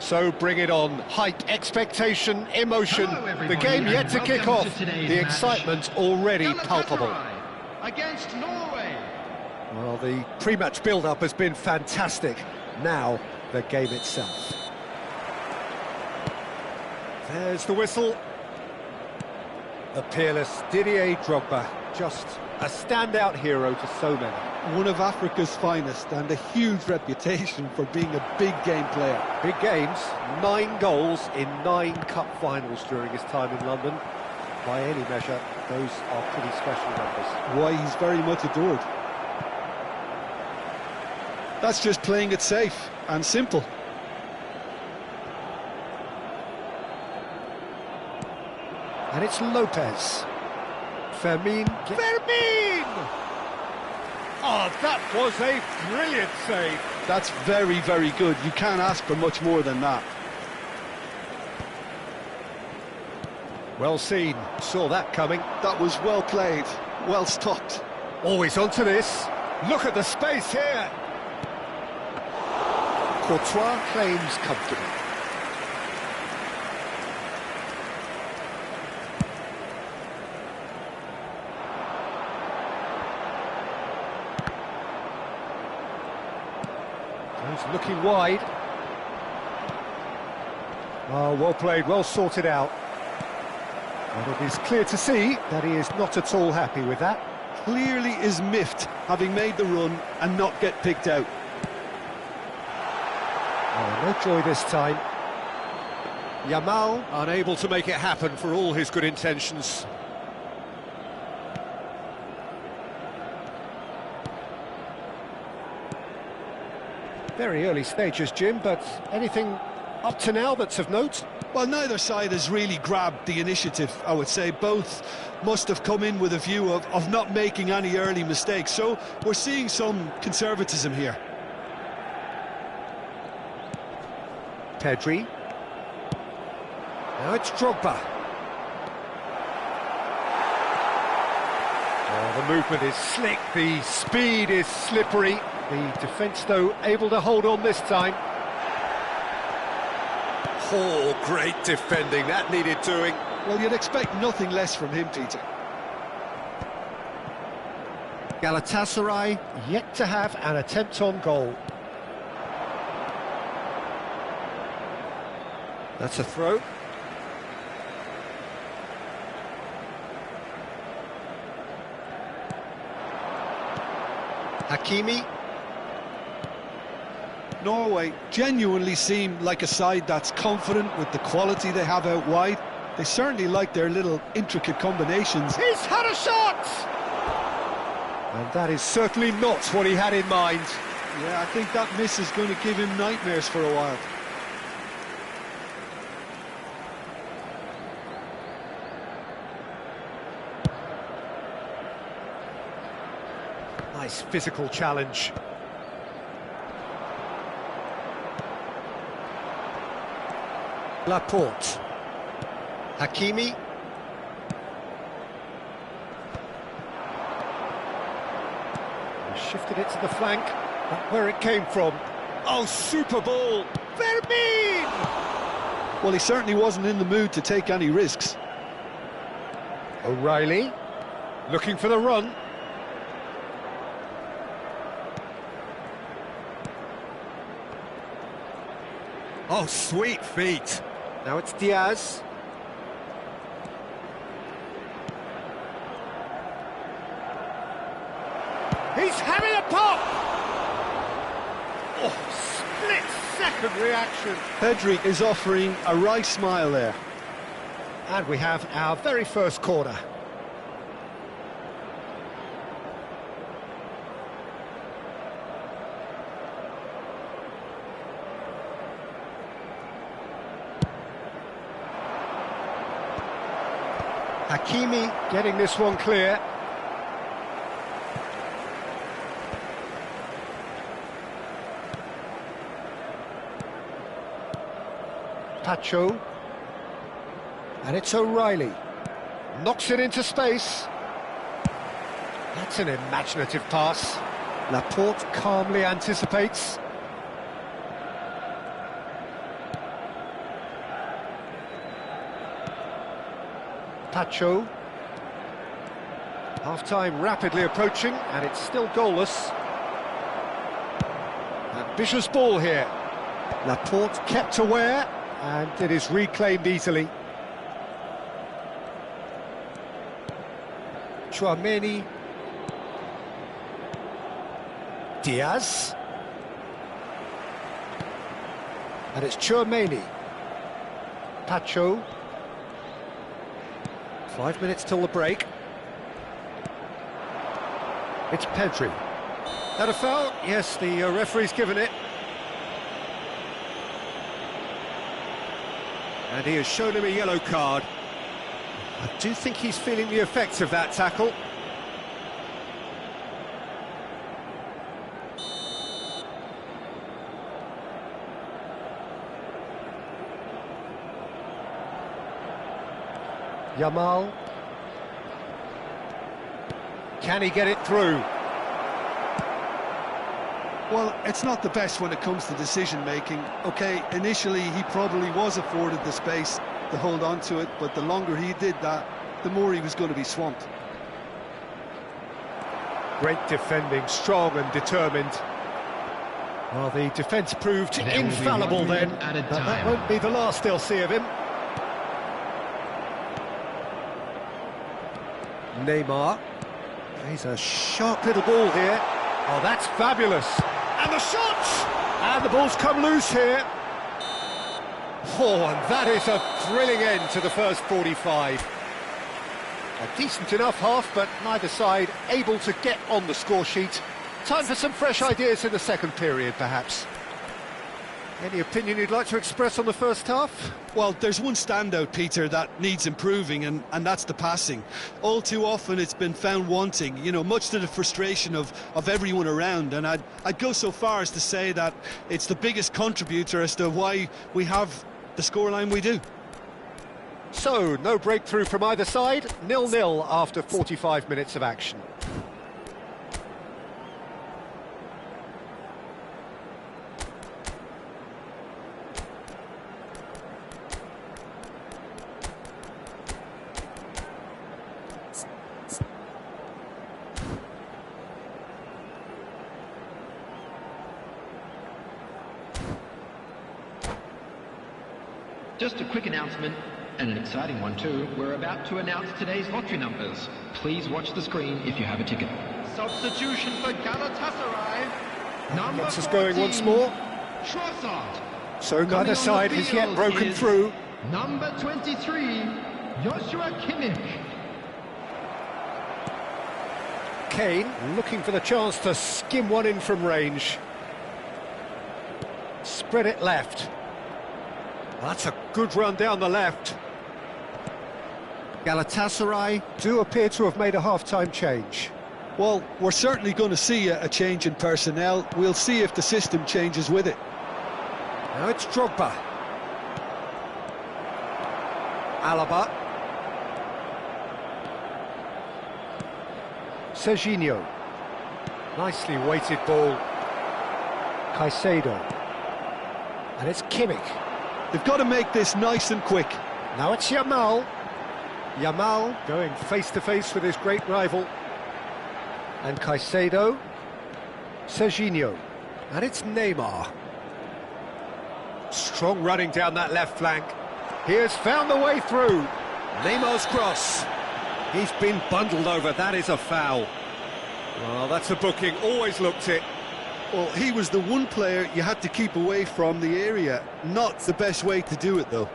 So bring it on. Hype, expectation, emotion. The game yet to kick off. The excitement already palpable. Against Norway. Well, the pre-match build-up has been fantastic. Now, the game itself. There's the whistle. The peerless Didier Drogba, just a standout hero to so many. One of Africa's finest and a huge reputation for being a big game player. Big games, 9 goals in 9 cup finals during his time in London. By any measure, those are pretty special numbers. Why, he's very much adored. That's just playing it safe and simple. And it's Lopez. Fermin. Oh, that was a brilliant save. That's very, very good. You can't ask for much more than that. Well seen. Saw that coming. That was well played. Well stopped. Always onto this. Look at the space here. Courtois claims comfortably. He's looking wide. Oh, well played, well sorted out. And it is clear to see that he is not at all happy with that. Clearly is miffed, having made the run and not get picked out. Oh, no joy this time. Yamal unable to make it happen for all his good intentions. Very early stages, Jim, but anything up to now that's of note? Well, neither side has really grabbed the initiative, I would say. Both must have come in with a view of not making any early mistakes, so we're seeing some conservatism here. Pedri. Now it's Drogba. Oh, the movement is slick, the speed is slippery. The defence, though, able to hold on this time. Oh, great defending, that needed doing. Well, you'd expect nothing less from him, Peter. Galatasaray yet to have an attempt on goal. That's a throw. Hakimi. Norway genuinely seem like a side that's confident with the quality they have out wide. They certainly like their little intricate combinations. He's had a shot! And that is certainly not what he had in mind. Yeah, I think that miss is going to give him nightmares for a while. Nice physical challenge. Laporte. Hakimi. He shifted it to the flank, not where it came from. Oh, super ball! Fermin! Well, he certainly wasn't in the mood to take any risks. O'Reilly, looking for the run. Oh, sweet feet. Now it's Diaz. He's having a pop! Oh, split-second reaction. Pedri is offering a wry smile there. And we have our very first corner. Hakimi getting this one clear. Pacho. And it's O'Reilly. Knocks it into space. That's an imaginative pass. Laporte calmly anticipates. Pacho. Half-time rapidly approaching, and it's still goalless. Ambitious ball here. Laporte kept aware, and it is reclaimed easily. Chouameni. Diaz. And it's Chouameni. Pacho. 5 minutes till the break. It's Pedri. That a foul? Yes, the referee's given it. And he has shown him a yellow card. I do think he's feeling the effects of that tackle. Yamal. Can he get it through? Well, it's not the best when it comes to decision-making. OK, initially he probably was afforded the space to hold on to it, but the longer he did that, the more he was going to be swamped. Great defending, strong and determined. Well, the defence proved infallible then, but that won't be the last they'll see of him. Neymar. He's a sharp little ball here. Oh, that's fabulous. And the shot! And the ball's come loose here. Oh, and that is a thrilling end to the first 45. A decent enough half, but neither side able to get on the score sheet. Time for some fresh ideas in the second period, perhaps. Any opinion you'd like to express on the first half? Well, there's one standout, Peter, that needs improving, and that's the passing. All too often it's been found wanting, you know, much to the frustration of everyone around, and I'd go so far as to say that it's the biggest contributor as to why we have the scoreline we do. So, no breakthrough from either side, 0-0 after 45 minutes of action. Just a quick announcement, and an exciting one too. We're about to announce today's lottery numbers. Please watch the screen if you have a ticket. Substitution for Galatasaray. Number Gets us going once more. Trossard. So neither side has yet broken through. Number 23, Joshua Kimmich. Kane looking for the chance to skim one in from range. Spread it left. That's a good run down the left. Galatasaray do appear to have made a half-time change. Well, we're certainly going to see a change in personnel. We'll see if the system changes with it. Now it's Drogba. Alaba. Serginho. Nicely weighted ball. Caicedo. And it's Kimmich. They've got to make this nice and quick. Now it's Yamal. Yamal going face-to-face with his great rival. And Caicedo. Serginho. And it's Neymar. Strong running down that left flank. He has found the way through. Neymar's cross. He's been bundled over. That is a foul. Well, that's a booking. Always looked it. Well, he was the one player you had to keep away from the area. Not the best way to do it, though.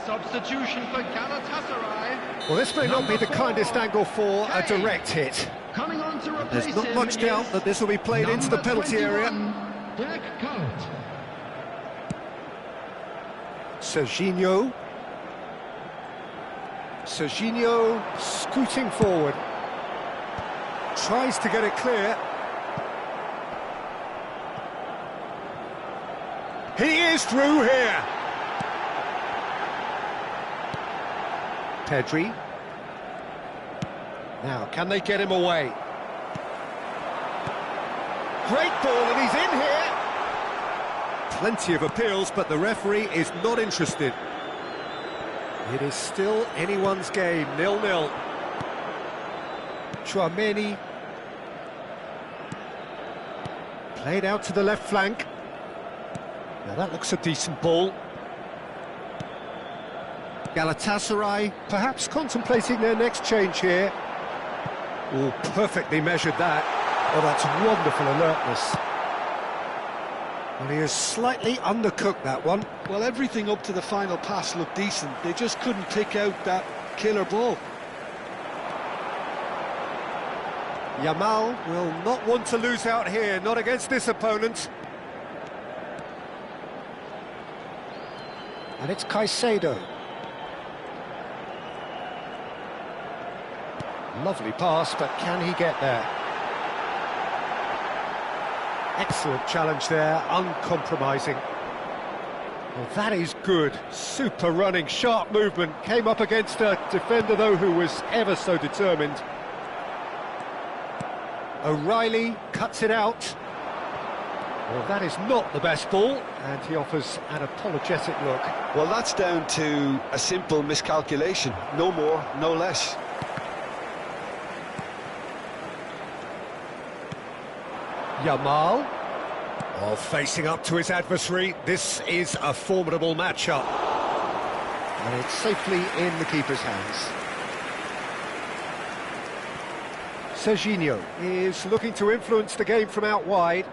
Substitution for Galatasaray. Well, this may not be the kindest angle for a direct hit. Coming on to replace There's not him much doubt is that this will be played into the number penalty 21, area. Black card. Serginho. Serginho scooting forward. Tries to get it clear. He is through here. Pedri. Now, can they get him away? Great ball, and he's in here. Plenty of appeals, but the referee is not interested. It is still anyone's game, 0-0. Chouameni. Played out to the left flank. Now that looks a decent ball. Galatasaray perhaps contemplating their next change here. Oh, perfectly measured that. Oh, that's wonderful alertness. Well, he has slightly undercooked that one. Well, everything up to the final pass looked decent. They just couldn't pick out that killer ball. Yamal will not want to lose out here, not against this opponent. And it's Caicedo. Lovely pass, but can he get there? Excellent challenge there, uncompromising. Well, that is good. Super running, sharp movement. Came up against a defender, though, who was ever so determined. O'Reilly cuts it out. Well, that is not the best ball, and he offers an apologetic look. Well, that's down to a simple miscalculation. No more, no less. Yamal. Oh, facing up to his adversary. This is a formidable matchup. And it's safely in the keeper's hands. Serginho is looking to influence the game from out wide.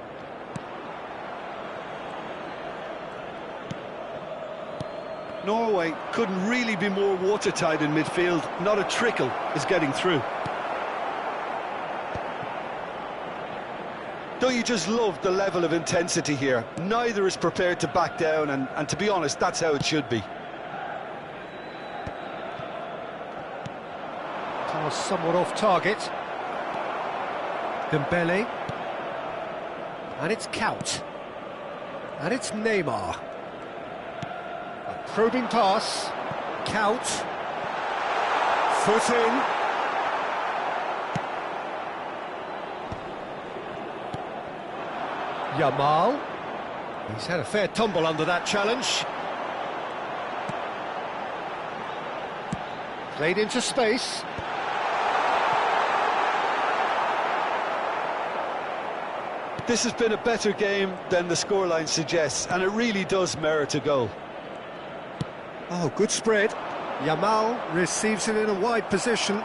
Norway couldn't really be more watertight in midfield. Not a trickle is getting through. Don't you just love the level of intensity here? Neither is prepared to back down, and to be honest, that's how it should be. Pass somewhat off target. Dembele. And it's Kaut. And it's Neymar. A probing pass. Kaut. Foot in. Yamal. He's had a fair tumble under that challenge. Played into space. This has been a better game than the scoreline suggests, and it really does merit a goal. Oh, good spread. Yamal receives it in a wide position.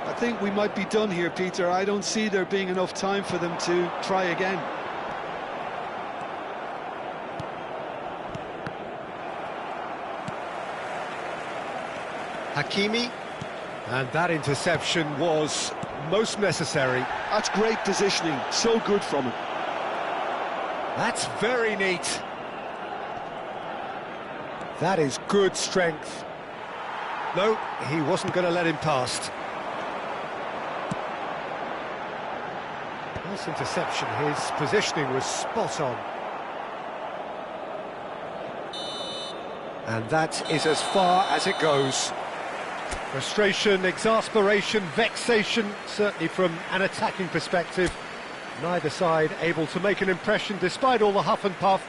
I think we might be done here, Peter. I don't see there being enough time for them to try again. Hakimi. And that interception was most necessary. That's great positioning. So good from him. That's very neat. That is good strength. No, he wasn't going to let him past. Nice interception. His positioning was spot on. And that is as far as it goes. Frustration, exasperation, vexation, certainly from an attacking perspective. Neither side able to make an impression despite all the huff and puff.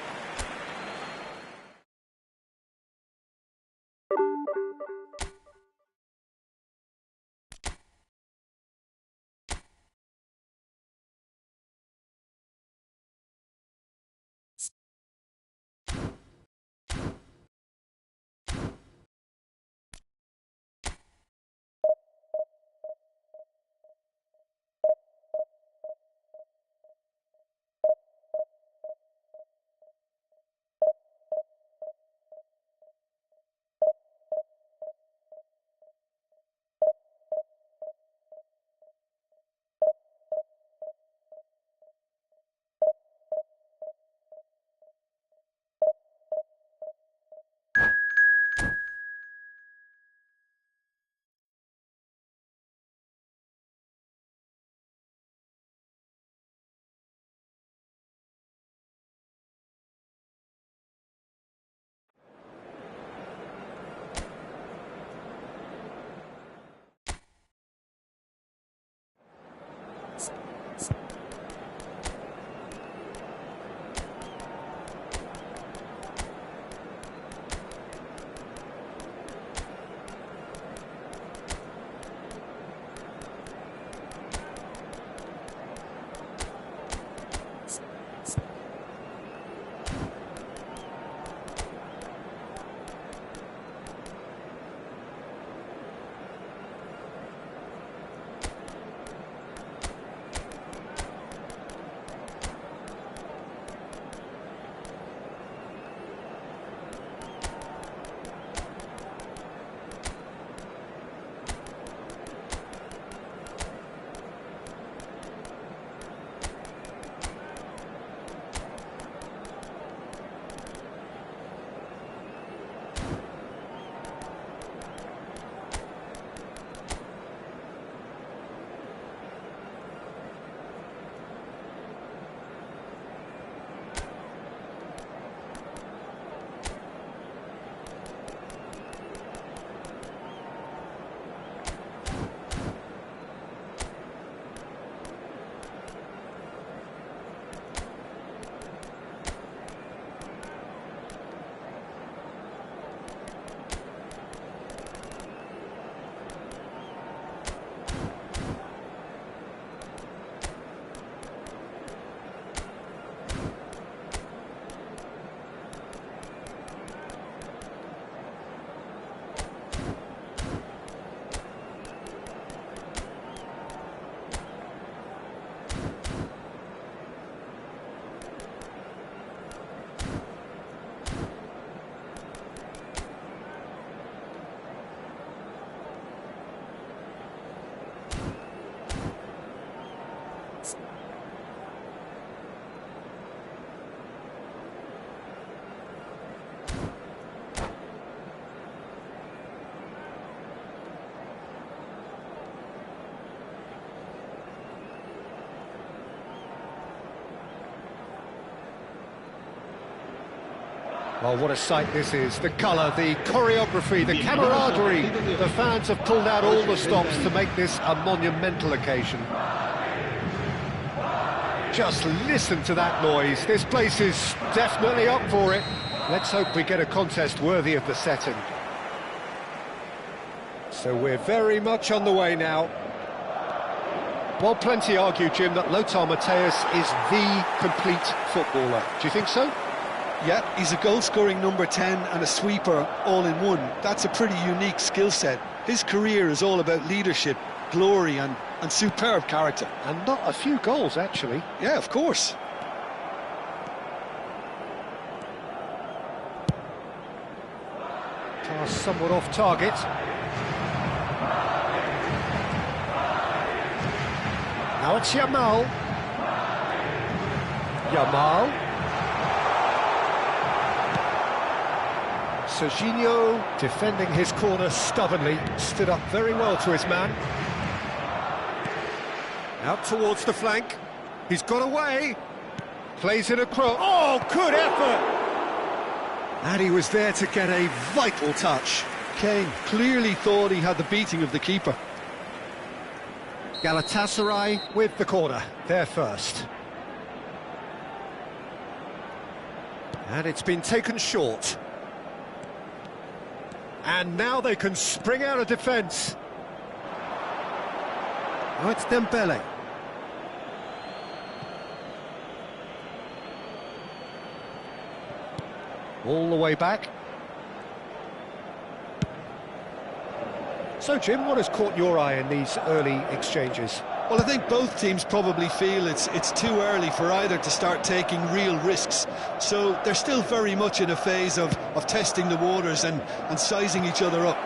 Well, what a sight this is. The colour, the choreography, the camaraderie. The fans have pulled out all the stops to make this a monumental occasion. Just listen to that noise. This place is definitely up for it. Let's hope we get a contest worthy of the setting. So we're very much on the way now. Well, plenty argue, Jim, that Lothar Matthäus is the complete footballer. Do you think so? Yeah, he's a goal-scoring number 10 and a sweeper all in one. That's a pretty unique skill set. His career is all about leadership, glory and superb character. And not a few goals, actually. Yeah, of course. Pass somewhat off target. Now it's Yamal. Yamal. Serginho defending his corner stubbornly, stood up very well to his man. Out towards the flank. He's got away. Plays in a cross. Oh, good effort! And he was there to get a vital touch. Kane clearly thought he had the beating of the keeper. Galatasaray with the corner, there first. And it's been taken short. And now they can spring out of defence. Oh, it's Dembele. All the way back. So, Jim, what has caught your eye in these early exchanges? Well, I think both teams probably feel it's too early for either to start taking real risks. So they're still very much in a phase of testing the waters and sizing each other up.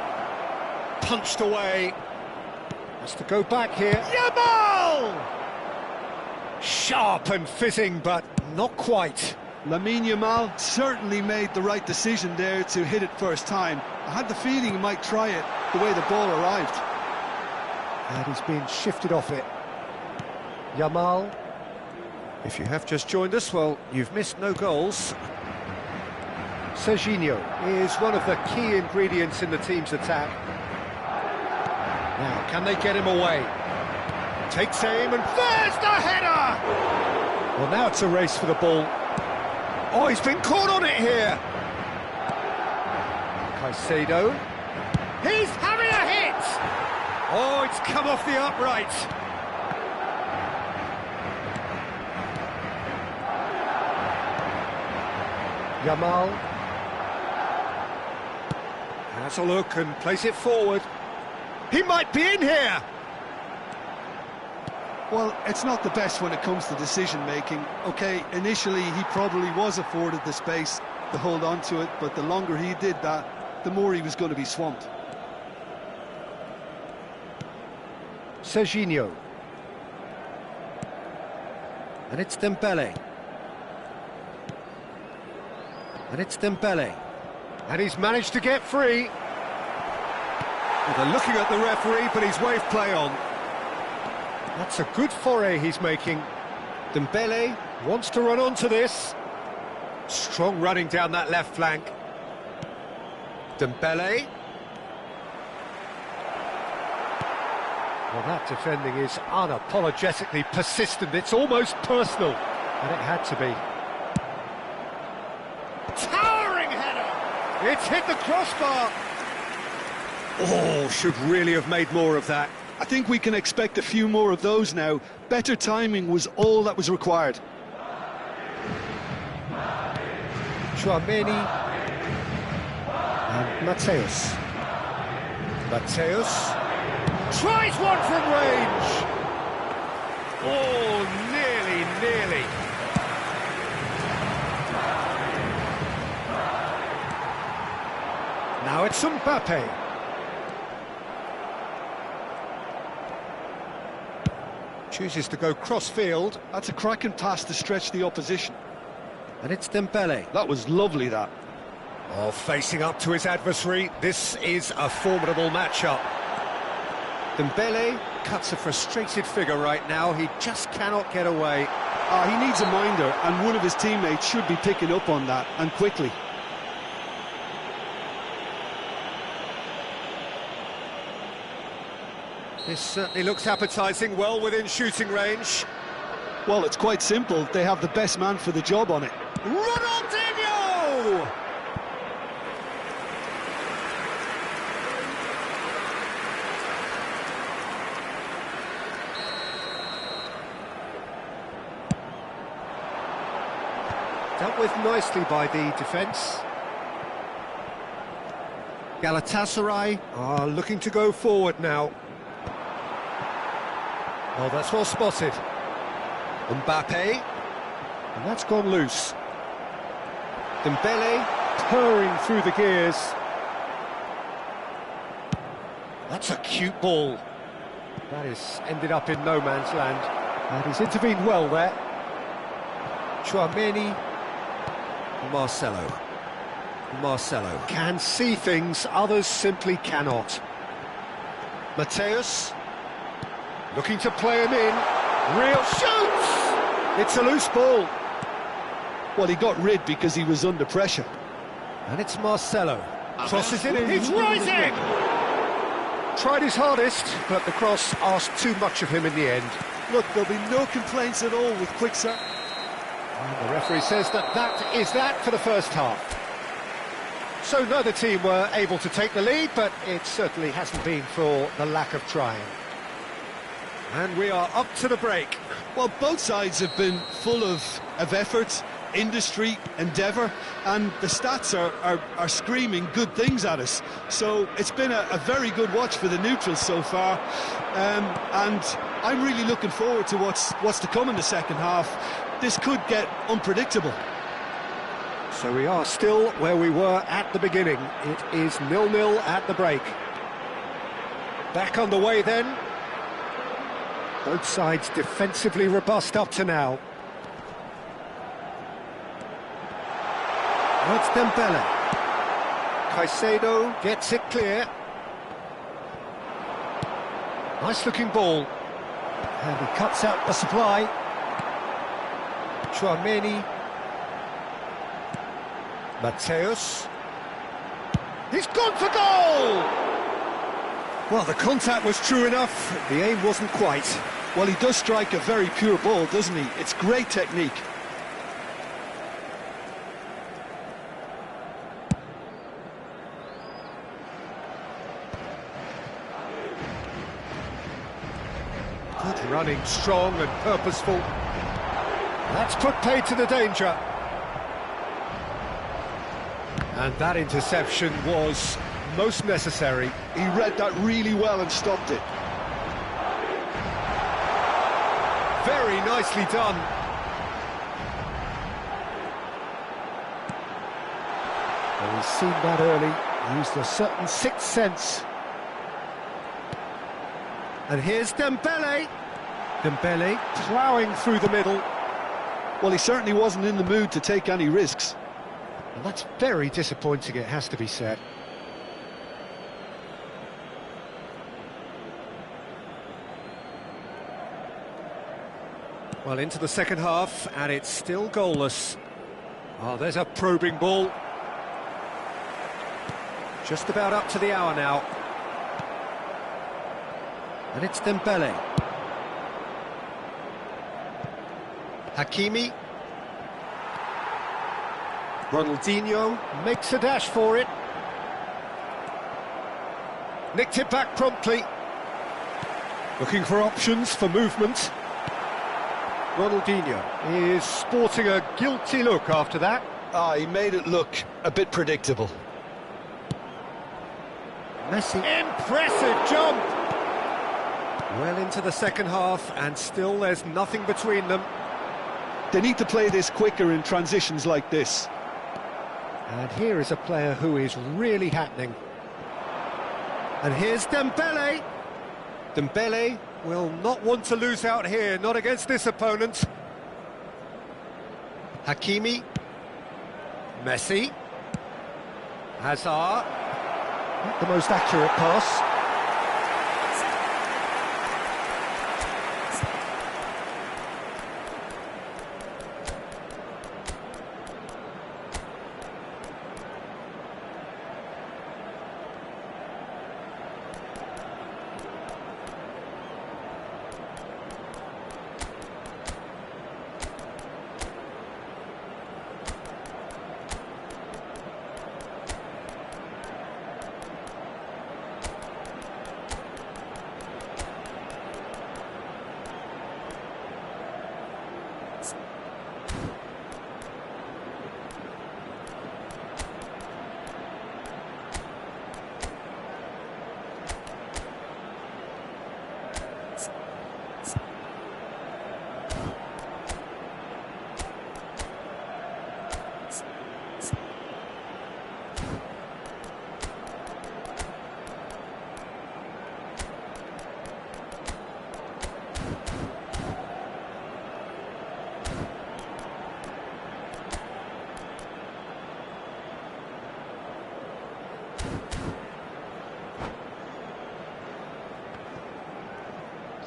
Punched away. Has to go back here. Yamal! Sharp and fitting, but not quite. Lamine Yamal certainly made the right decision there to hit it first time. I had the feeling he might try it the way the ball arrived. And he's been shifted off it. Yamal. If you have just joined us, well, you've missed no goals. Serginho is one of the key ingredients in the team's attack. Now, can they get him away? Takes aim and there's the header! Well, now it's a race for the ball. Oh, he's been caught on it here. Caicedo. He's having a hit! Oh, it's come off the upright. Yamal. Has a look and plays it forward. He might be in here! Well, it's not the best when it comes to decision-making. OK, initially he probably was afforded the space to hold on to it, but the longer he did that, the more he was going to be swamped. Serginho. And it's Dembele. And it's Dembele. And he's managed to get free. Well, they're looking at the referee, but he's waved play on. That's a good foray he's making. Dembele wants to run onto this. Strong running down that left flank. Dembele. Well, that defending is unapologetically persistent. It's almost personal. And it had to be. Towering header! It's hit the crossbar. Oh, should really have made more of that. I think we can expect a few more of those now. Better timing was all that was required. Chouameni and Matthäus. Matthäus tries one from range. Oh, nearly. Now it's Mbappe. Chooses to go cross-field. That's a cracking pass to stretch the opposition. And it's Dembele. That was lovely, that. Oh, facing up to his adversary. This is a formidable matchup. Dembele cuts a frustrated figure right now. He just cannot get away. He needs a minder, and one of his teammates should be picking up on that, and quickly. This certainly looks appetising, well within shooting range. Well, it's quite simple. They have the best man for the job on it. Ronaldinho! Dealt with nicely by the defence. Galatasaray are looking to go forward now. Oh, that's well spotted. Mbappe, and that's gone loose. Dembele purring through the gears. That's a cute ball. That has ended up in no man's land. And he's intervened well there. Tchouaméni, Marcelo can see things others simply cannot. Mateus looking to play him in. Real shoots! It's a loose ball. Well, he got rid because he was under pressure. And it's Marcelo. Crosses it in. He's rising! Tried his hardest, but the cross asked too much of him in the end. Look, there'll be no complaints at all with quick-set. And the referee says that is that for the first half. So neither team were able to take the lead, but it certainly hasn't been for the lack of trying. And we are up to the break. Well, both sides have been full of effort, industry, endeavour, and the stats are screaming good things at us. So it's been a very good watch for the neutrals so far, and I'm really looking forward to what's to come in the second half. This could get unpredictable. So we are still where we were at the beginning. It is 0-0 at the break. Back on the way then. Both sides defensively robust up to now. Now it's Dembele. Caicedo gets it clear. Nice looking ball. And he cuts out the supply. Tchouaméni. Mateus. He's gone for goal! Well, the contact was true enough, the aim wasn't quite. Well, he does strike a very pure ball, doesn't he? It's great technique. Good running, strong and purposeful. That's put paid to the danger. And that interception was most necessary. He read that really well and stopped it. Very nicely done. Well, he's seen that early, used a certain sixth sense. And here's Dembele. Dembele ploughing through the middle. Well, he certainly wasn't in the mood to take any risks. And that's very disappointing, it has to be said. Well, into the second half, and it's still goalless. Oh, there's a probing ball. Just about up to the hour now. And it's Dembele. Hakimi. Ronaldinho makes a dash for it. Nicked it back promptly. Looking for options for movement. Ronaldinho is sporting a guilty look after that. He made it look a bit predictable. Messi. Impressive jump! Well into the second half, and still there's nothing between them. They need to play this quicker in transitions like this. And here is a player who is really happening. And here's Dembele. Dembele will not want to lose out here, not against this opponent. Hakimi. Messi. Hazard. Not the most accurate pass.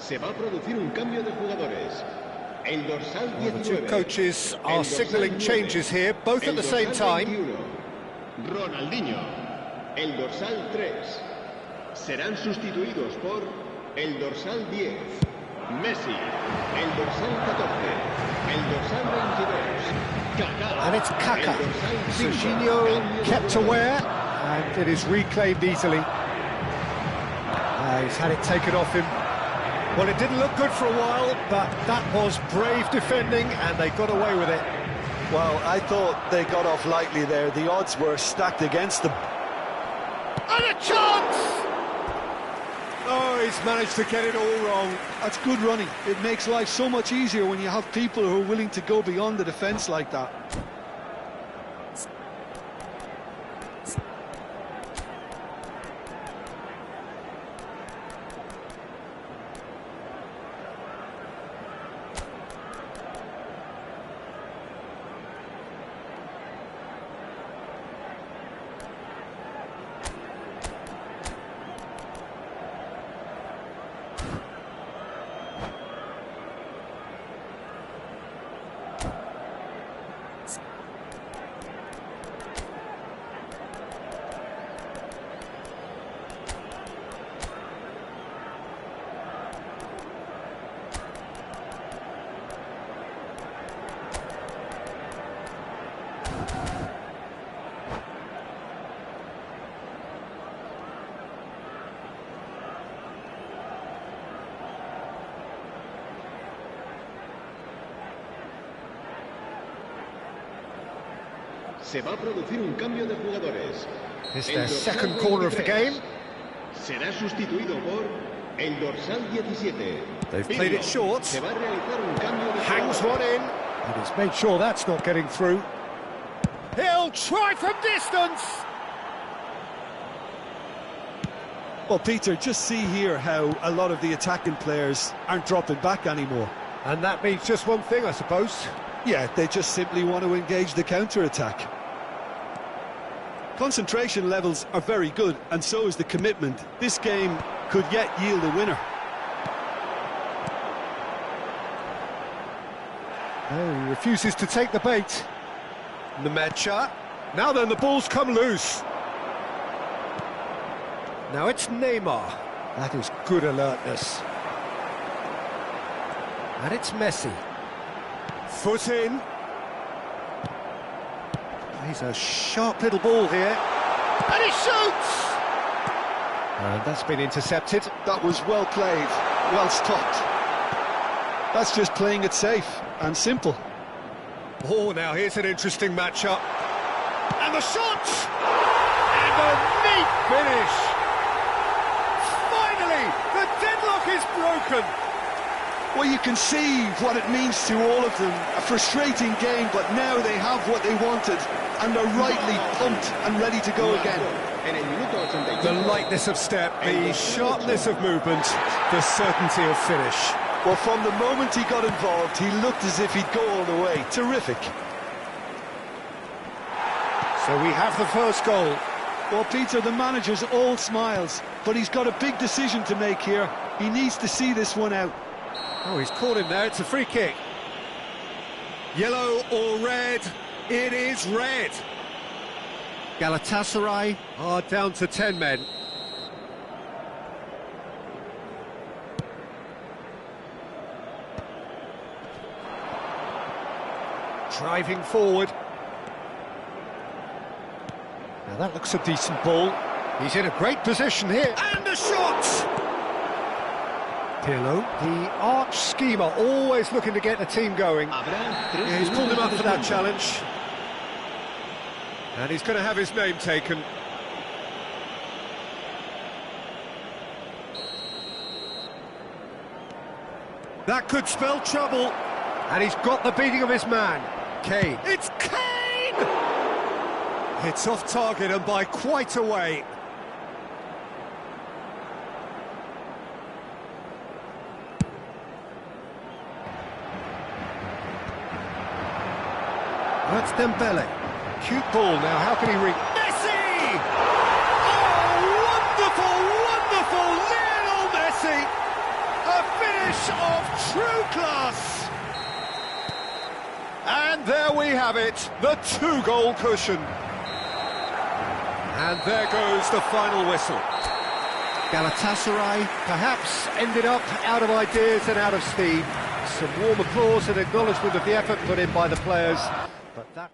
Se va a producir un cambio de jugadores. El dorsal Well, the two 19. coaches are El signalling dorsal changes 9. here, both at El the same dorsal time. 21. Ronaldinho. El dorsal 3. Serán sustituidos por el dorsal 10. Messi. El dorsal 14. El dorsal 22. Kaká. And it's Kaká. El dorsal 5. Serginho Cambio de kept jugadores. aware, and it is reclaimed easily. He's had it taken off him. Well, it didn't look good for a while, but that was brave defending, and they got away with it. Well, I thought they got off lightly there. The odds were stacked against them. And a chance! Oh, he's managed to get it all wrong. That's good running. It makes life so much easier when you have people who are willing to go beyond the defence like that. Se va a producir un cambio de jugadores. It's El their dorsal second corner of the 23 game. será sustituido por el dorsal 17. They've played it short. Se va a realizar un cambio de Hangs jugadores. one in, and he's made sure that's not getting through. He'll try from distance! Well, Peter, just see here how a lot of the attacking players aren't dropping back anymore. And that means just one thing, I suppose. Yeah, they just simply want to engage the counter-attack. Concentration levels are very good, and so is the commitment. This game could yet yield a winner. No, he refuses to take the bait. Nemecha. Now then, the ball's come loose. Now it's Neymar. That is good alertness. And it's Messi. Foot in. He's a sharp little ball here. And he shoots! And that's been intercepted. That was well played, well stopped. That's just playing it safe and simple. Oh, now here's an interesting matchup. And the shot! And a neat finish! Finally, the deadlock is broken! Well, you can see what it means to all of them. A frustrating game, but now they have what they wanted, and they're rightly pumped and ready to go again. En el minuto 85. The lightness of step, the sharpness of movement, the certainty of finish. Well, from the moment he got involved, he looked as if he'd go all the way. Terrific. So we have the first goal. Well, Peter, the manager's all smiles, but he's got a big decision to make here. He needs to see this one out. Oh, he's caught him there. It's a free kick. Yellow or red? It is red. Galatasaray are down to 10 men. Driving forward. Now that looks a decent ball. He's in a great position here. And a shot! Pirlo, the arch schemer, always looking to get the team going. Yeah, he's pulled him up for that challenge. And he's going to have his name taken. That could spell trouble. And he's got the beating of his man. Kane. It's Kane! It's off target and by quite a way. That's Dembele. Cute ball now, how can he reach? Messi! Oh, wonderful, wonderful! Lionel Messi! A finish finish of true class! And there we have it, the 2-goal cushion. And there goes the final whistle. Galatasaray perhaps ended up out of ideas and out of steam. Some warm applause and acknowledgement of the effort put in by the players, but that...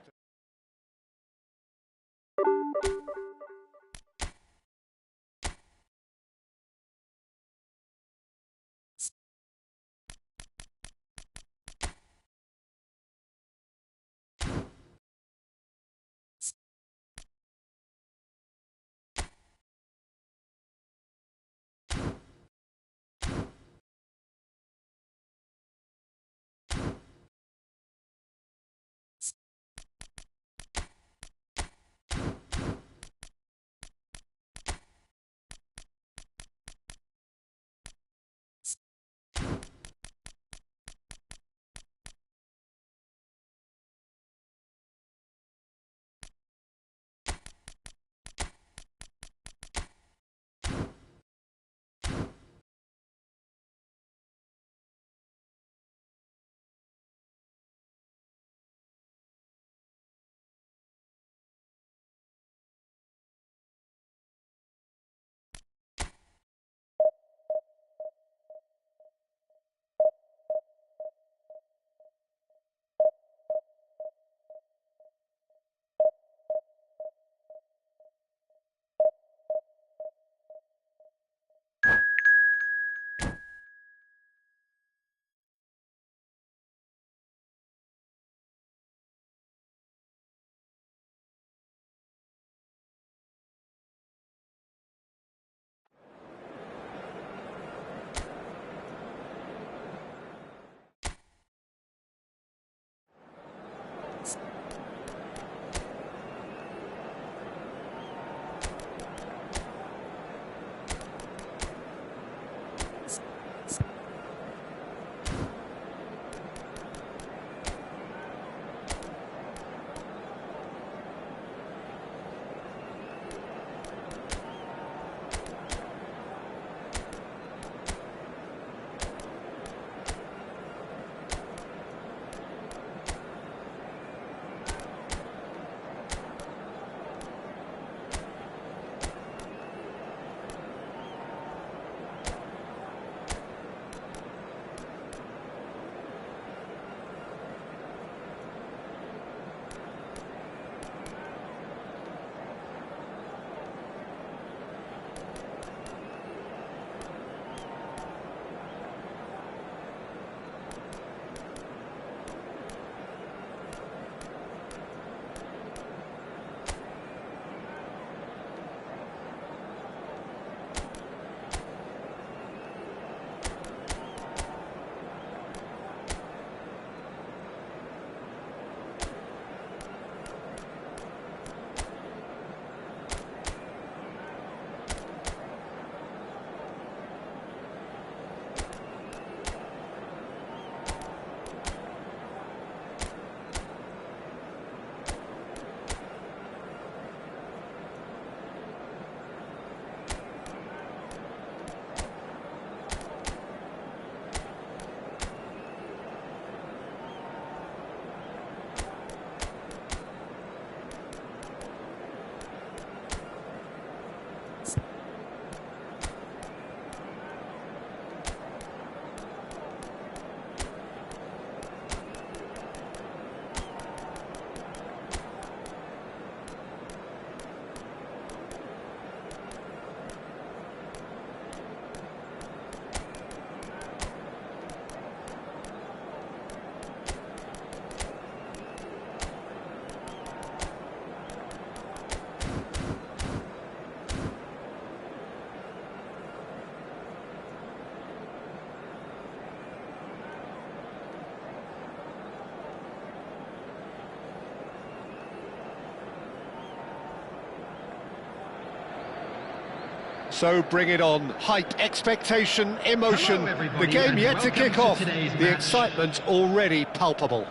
So bring it on. Hype, expectation, emotion. The game yet to kick off. The excitement already palpable.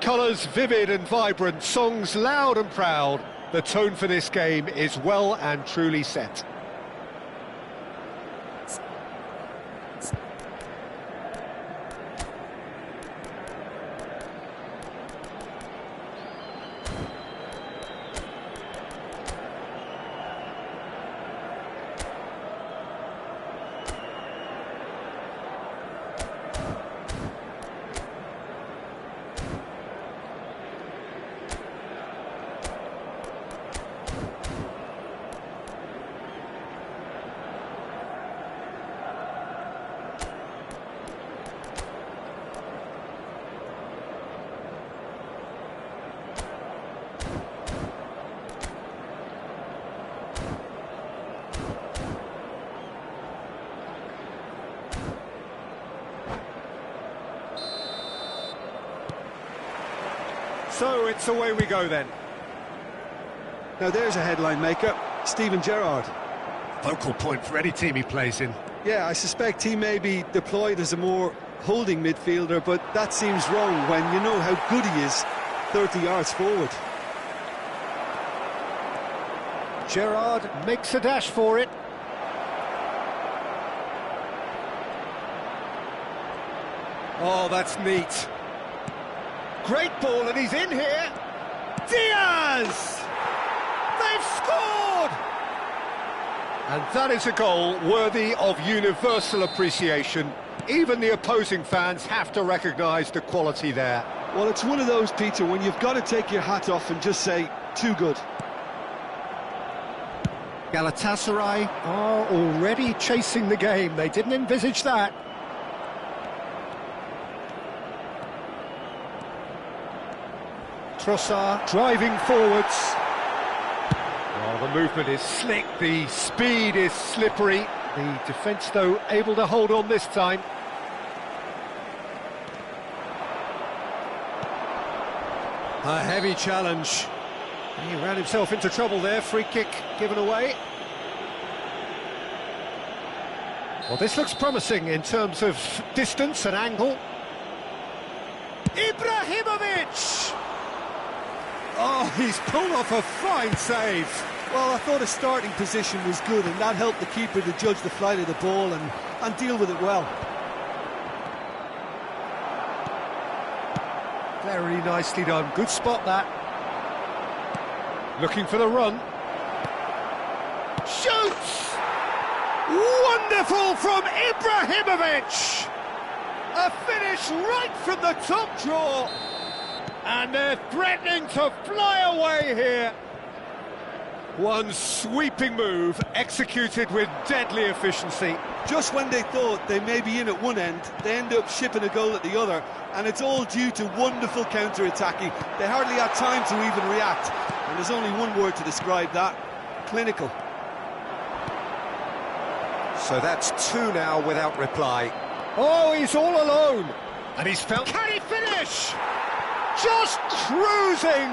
Colours vivid and vibrant, songs loud and proud. The tone for this game is well and truly set. So it's away we go then. Now there's a headline maker, Steven Gerrard. Focal point for any team he plays in. Yeah, I suspect he may be deployed as a more holding midfielder, but that seems wrong when you know how good he is 30 yards forward. Gerrard makes a dash for it. Oh, that's neat. Great ball, and he's in here. Diaz! They've scored! And that is a goal worthy of universal appreciation. Even the opposing fans have to recognise the quality there. Well, it's one of those, Peter, when you've got to take your hat off and just say, too good. Galatasaray are already chasing the game. They didn't envisage that. Trossard driving forwards. Well, the movement is slick, the speed is slippery. The defence, though, able to hold on this time. A heavy challenge. He ran himself into trouble there. Free kick given away. Well, this looks promising in terms of distance and angle. Ibrahimovic! Oh, he's pulled off a fine save. Well, I thought his starting position was good, and that helped the keeper to judge the flight of the ball and deal with it well. Very nicely done. Good spot, that. Looking for the run. Shoots! Wonderful from Ibrahimovic! A finish right from the top draw. And they're threatening to fly away here. One sweeping move, executed with deadly efficiency. Just when they thought they may be in at one end, they end up shipping a goal at the other, and it's all due to wonderful counter-attacking. They hardly had time to even react, and there's only one word to describe that: clinical. So that's two now without reply. Oh, he's all alone, and he's felt... Can he finish? Just cruising!